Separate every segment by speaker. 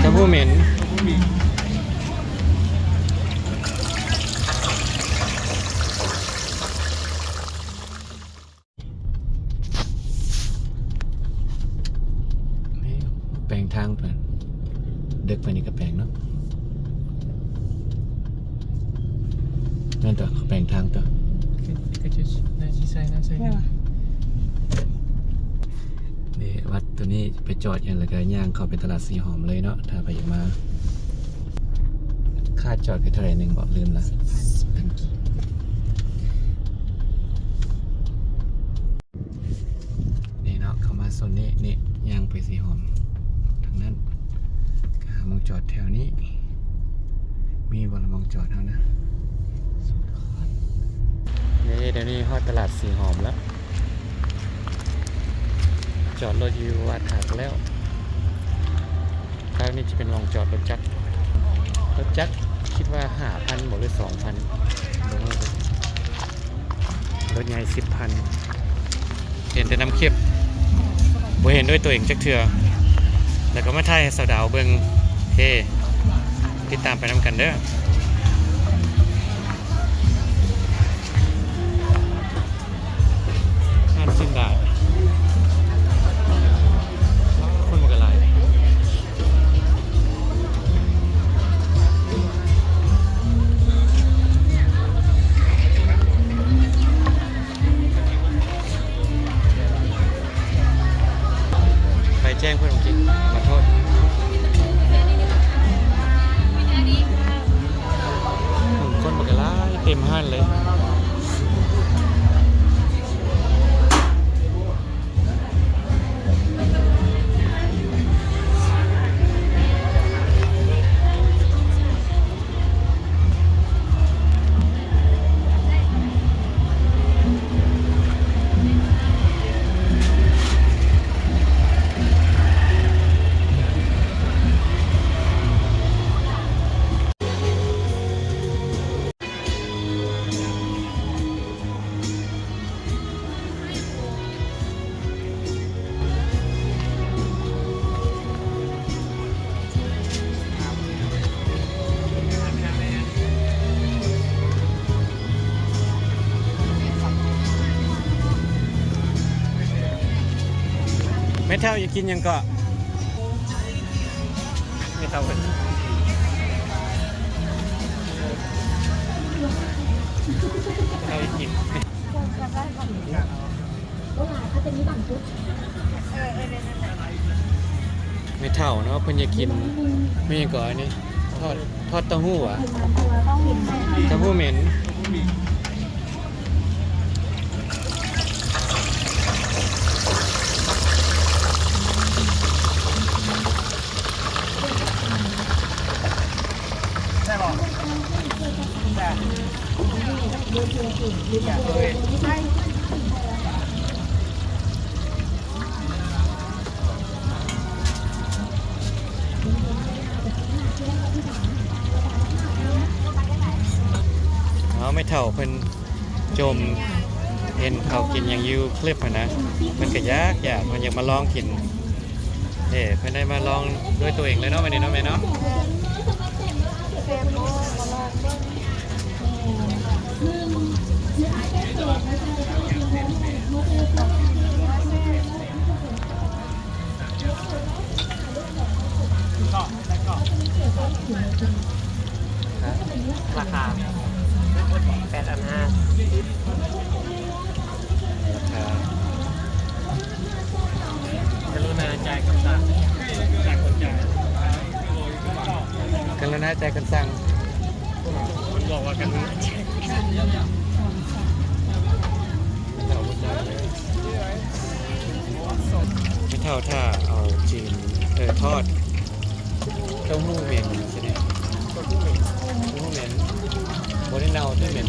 Speaker 1: ชาบูเหม็นแปลงทางเปล่าเด็กไปนี่ก็แปลงเนาะนั่นตัวแปลงทางตัวนี่วัดตัวนี้ไปจอดอย่างไรก็ย่างเข้าไปตลาดสีหอมเลยเนาะถ้าไปอยากมาค่าจอดก็เท่าไหร่หนึ่งบอกลืมละนี่เนาะเข้ามาโซนนี้นี่ย่างไปสีหอมทางนั้นก็มองจอดแถวนี้มีบอลมองจอดเท่านะนี่เดี๋ยวนี้ฮอดตลาดสีหอมแล้วจอดรถอยู่วัดหักแล้วคราวนี้จะเป็นลองจอดรถจักรคิดว่า5,000บอกเลย2,000รถใหญ่10,000เห็นแต่น้ำเค็บบ่เห็นด้วยตัวเองจักเถื่อแล้วก็มาถ่ายให้สาวดาวเบิ่งเฮ้ติดตามไปนำกันเด้อห้านสิ้นได้คนบ่กระไรไปแจ้งเพื่อนของจริงขอโทษคนบ่กระไรเต็มห้านเลยไม่เท่าอย่ากินยังก็ไม่เท่ากันเท่าอย่ากินไม่เท่าเนาะเพิ่นอย่ากินไม่ยังก่อนนี่ทอดเต้าหู้อ่ะเต้าหู้เหม็นไม่เท่าเพิ่นจมเห็นเขากินอย่างยูคลิปนะมันก็ยากเพิ่นอยากมาลองกินเพิ่นได้มาลองด้วยตัวเองเลยเนาะวันนี้เนาะแม่เนาะราคา8,500ราคากรุณาจ่ายคนสั่งจากคนจ่ายกรุณาจ่ายคนสั่งคนบอกว่ากรุณาจ่ายไม่เท่าถ้าเอาจีนทอดเต้าหู้เหม็นใช่ไหมเต้าหู้เหม็นโบนี่เน่าที่เหม็น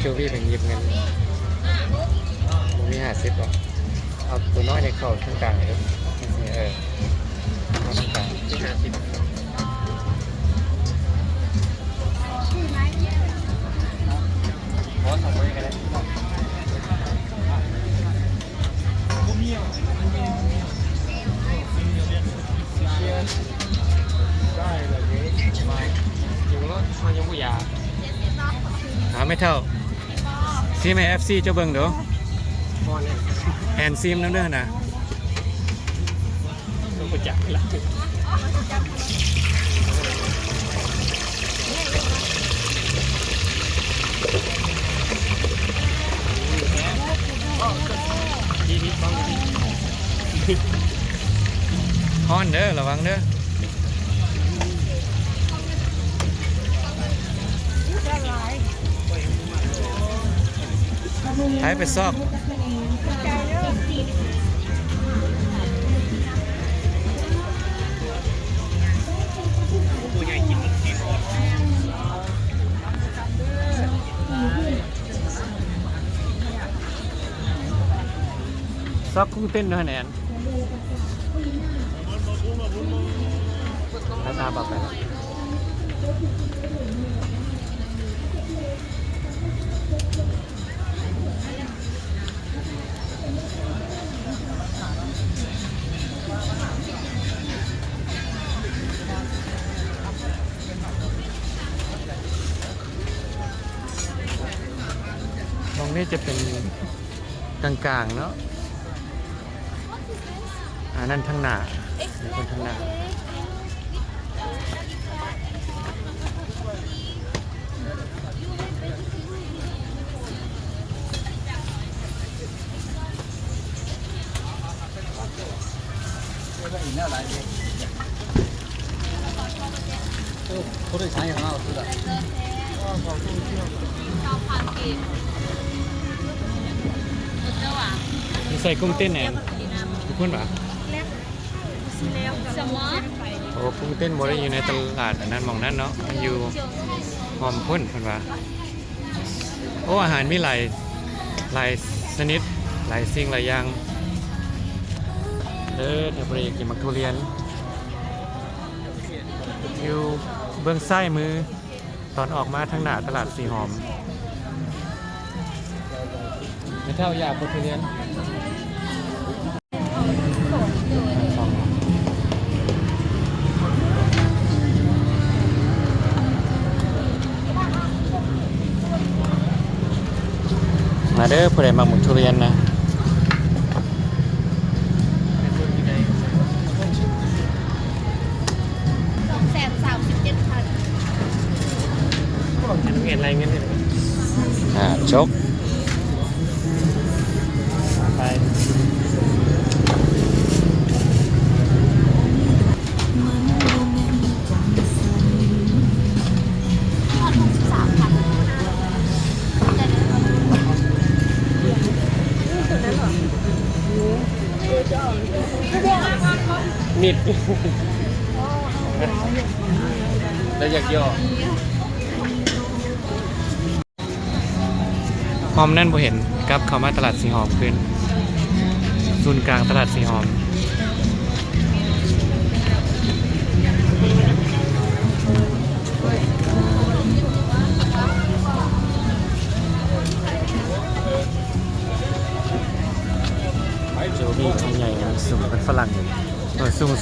Speaker 1: ชูวี่เป็นหยิบเงินมี50หรอกเอาตัวน้อยในเข้าทั้งกลางเลยเข้าทั้งกลางที่50ขอ2ไว้ก็ได้ได้เลยมาอยู่รถมายังไม่อยากหาไม่เท่าซีมFC เจ้าเบิ่งเด้อแอนซีมน้ำเด้อนะต้องประจักษ์ละฮอนเด้อระวังเด้อท้ายไปซอกซอกกุ้งเต้นด้วยแนนตาบอกไปแล้วตรงนี้จะเป็นกลางๆเนาะนั่นทางหน้ามีคนทางหน้า火腿肠也很好吃的。你ใส่กุ้งเต้นแอนทุกคนปะโอ้กุ้งเต้นบ่ได้อยู่ในตลาดอันนั้นมองนั้นเนาะมันอยู่หอมพ่นเพิ่นว่าโอ้อาหารมีหลายชนิดหลายสิ่งหลายอย่างเด้อเดี๋ยวไปกินมักทุเรียนอยู่เบื้องซ้ายมือตอนออกมาทางหน้าตลาดสีหอมไม่เท่าอยากมักทุเรียนมาเด้อผู้ใดมาหมุนทุเรียนนะ
Speaker 2: 237,000
Speaker 1: เงินอะไรเงินจกไปนิดแล้วอยากย่อหอมนั่นบ่เห็นกับเขามาตลาดสีหอมขึ้นศูนย์กลางตลาดสีหอม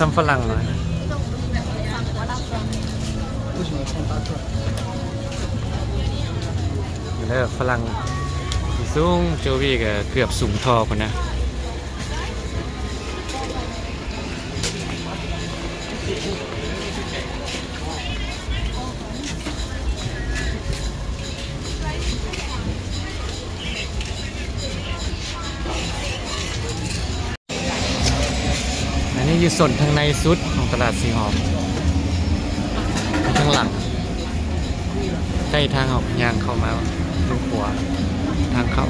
Speaker 1: ซ้ำฝรั่งเลยแล้วฝรั่งที่สูงโจวีก็เกือบสูงทอคนนะอันนี้อยู่ส่วนทางในสุดของตลาดสีหอมทางหลังใกล้ทางออกยางเข้ามาลูกหัวทางเข้า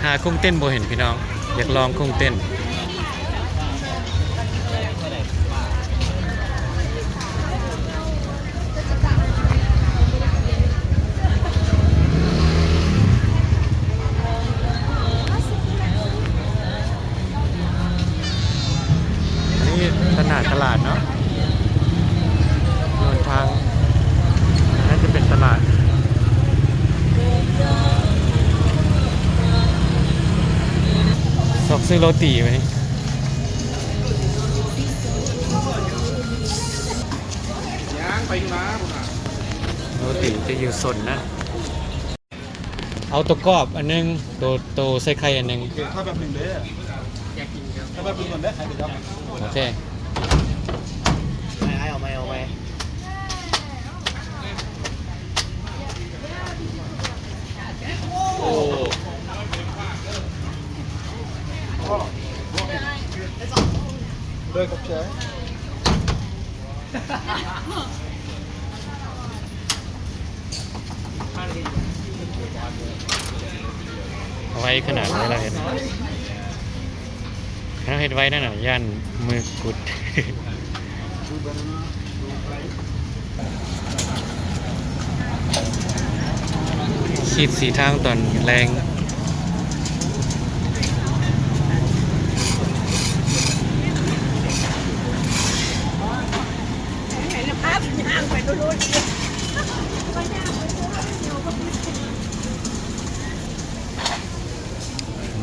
Speaker 1: หากุ้งเต้นโบเห็นพี่น้องอยากลองกุ้งเต้นอันนี้ขนาดตลาดเนาะเดินทางน่าจะเป็นตลาดสอกซื้อโรตีไหมโรตีจะอยู่สนนะเอาตัวกรอบอันนึงตัวใส่ไข่อันนึง
Speaker 2: ถ้าแบบหนึ่งเด้ออยากกินครับถ้าแบบหนึ่งก่อนได้ใครไปรับ
Speaker 1: โอเค
Speaker 2: เอาไหมโอ้ด้วยกับเชฟ
Speaker 1: เอาไว้ขนาดไว้เราเห็นขนาดเห็นไว้นั่นน่ะย่านมือกุดขีดสีทางตอนแรง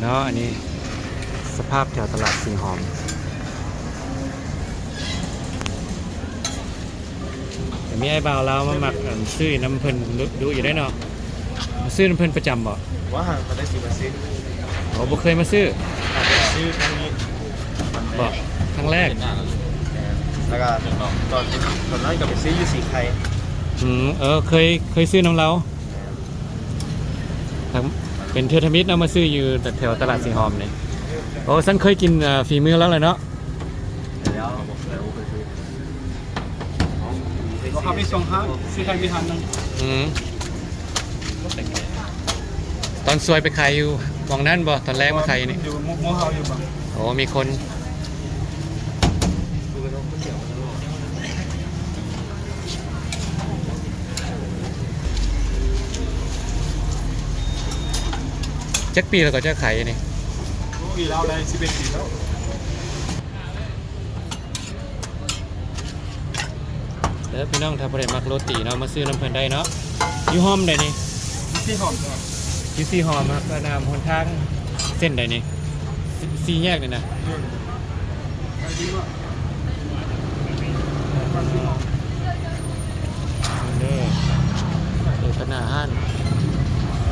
Speaker 1: เนาะอันนี้สภาพแถวตลาดสีหอมแต่มีไอ้บ่าวเรามาหมักซื้อน้ำเพิ่นดูอยู่ได้เนาะซื้อน้ำเพิ่นประจำบ่
Speaker 2: ว่าหางเขาได้สิมาซื้อ
Speaker 1: ผมบ่เคยมาซื้อ
Speaker 2: ซื้อครั้งนี้
Speaker 1: บ่ครั้งแรก
Speaker 2: แล้วก็ตอนนั้นก็ไปซื้ออยู่สีไข่
Speaker 1: เคยซื้อน้ำเราเป็นเทอร์ทมิตรเอามาซื้ออยู่แถวตลาดสีหอมเนี่ยโอ้ฉันเคยกินฝีมือแล้วเลยเนาะ
Speaker 2: แล้วเขามี2 ห้างซื้อไข่มีห้างนึง
Speaker 1: ตอนซวยไปขายอยู่มองนั่นบ่ตอนแรกมาขายนี่
Speaker 2: อยู่โมเฮาอยู่บ่
Speaker 1: โอ้มีคนจักปีแล้วก็จะขายนี่
Speaker 2: ปีแล้วเลย11 ปีแล้ว
Speaker 1: พี่น้องถ้าประเด็นมักโรตีเนาะมาซื้อน้ำเพิ่นได้เนาะยูหอมได้นี่
Speaker 2: ที่หอม
Speaker 1: ยูซีหอมครับกระนำหนทางเส้นใดนี่ซีแยกเลยนะเด้อปัญหาห้าน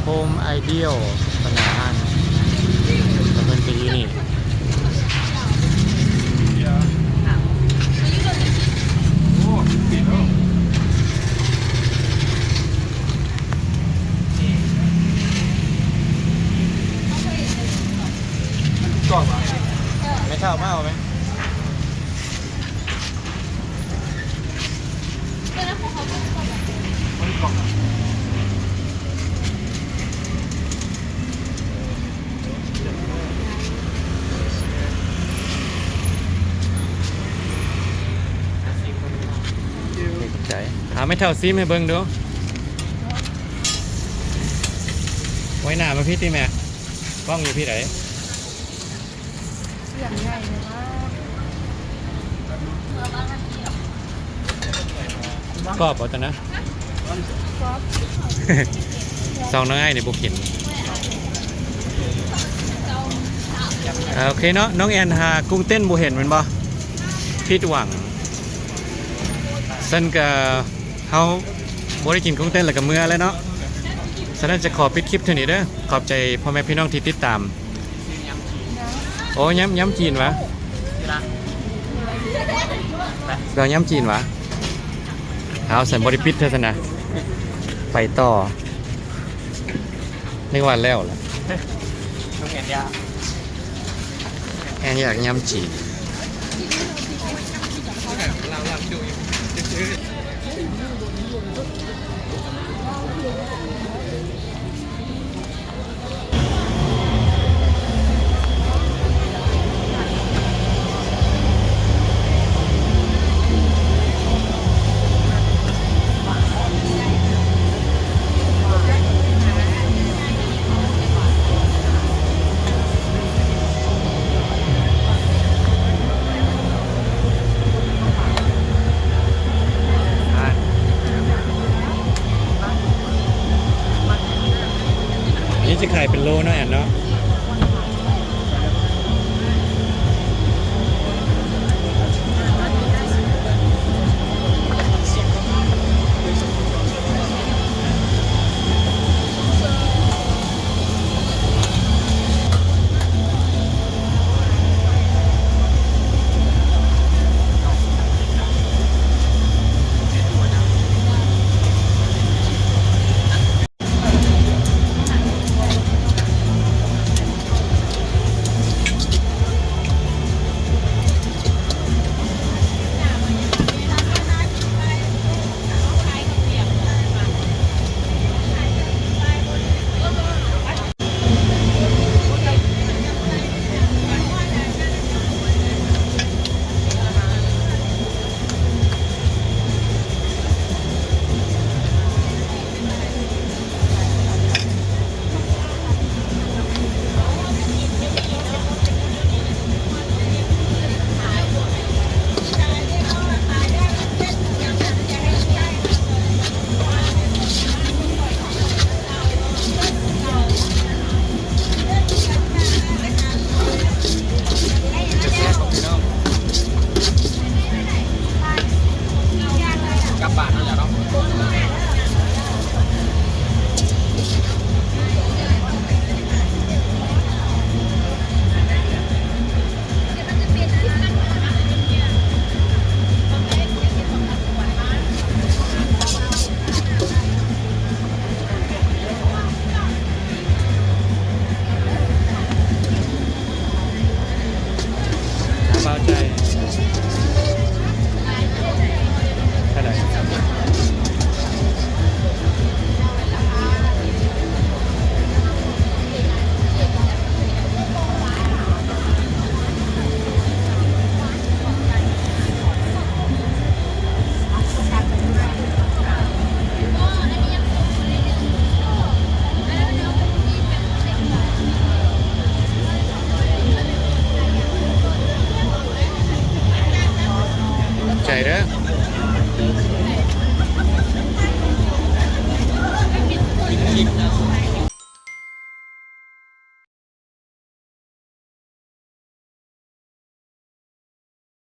Speaker 1: โฮมไอเดียลปัญหาห้านแล้วเพิ่นไปอยู่นี่
Speaker 2: ล่องมาไม่เท่ามาเอาไหมมันกล่อง
Speaker 1: นี่ขอบใจหาไม่เท่าซิมให้เบิ่งดูไว้หน้ามาพี่ติแม่กล้องอยู่พี่ไหน
Speaker 3: เสียงใหญ่เลยว่าก
Speaker 1: รอบเอาแต่นะ
Speaker 3: ก๊อฟ
Speaker 1: ซองน้องไอ้ในบุกินโอเคเนาะน้องแอนหากุ้งเต้นบูเห็นมันบ่ผิดหวังซึ่งก็เฮาบ่ได้กินกุ้งเต้นแล้วก็เมื่อแล้วเนาะฉะนั้นจะขอปิดคลิปเท่านี้เด้อขอบใจพ่อแม่พี่น้องที่ติดตามโอ้ย้ำจีนวะเราย้ำจีนวะเอาใส่บริปิดเถอะสนะไปต่อนึกว่าแล้วล่ะ
Speaker 2: ต้องแอนยา
Speaker 1: แอนอยากย้ำจีน
Speaker 2: เราหลังดูอยู่
Speaker 1: อันนี้จะขายเป็นโลเนาะแอนเนาะ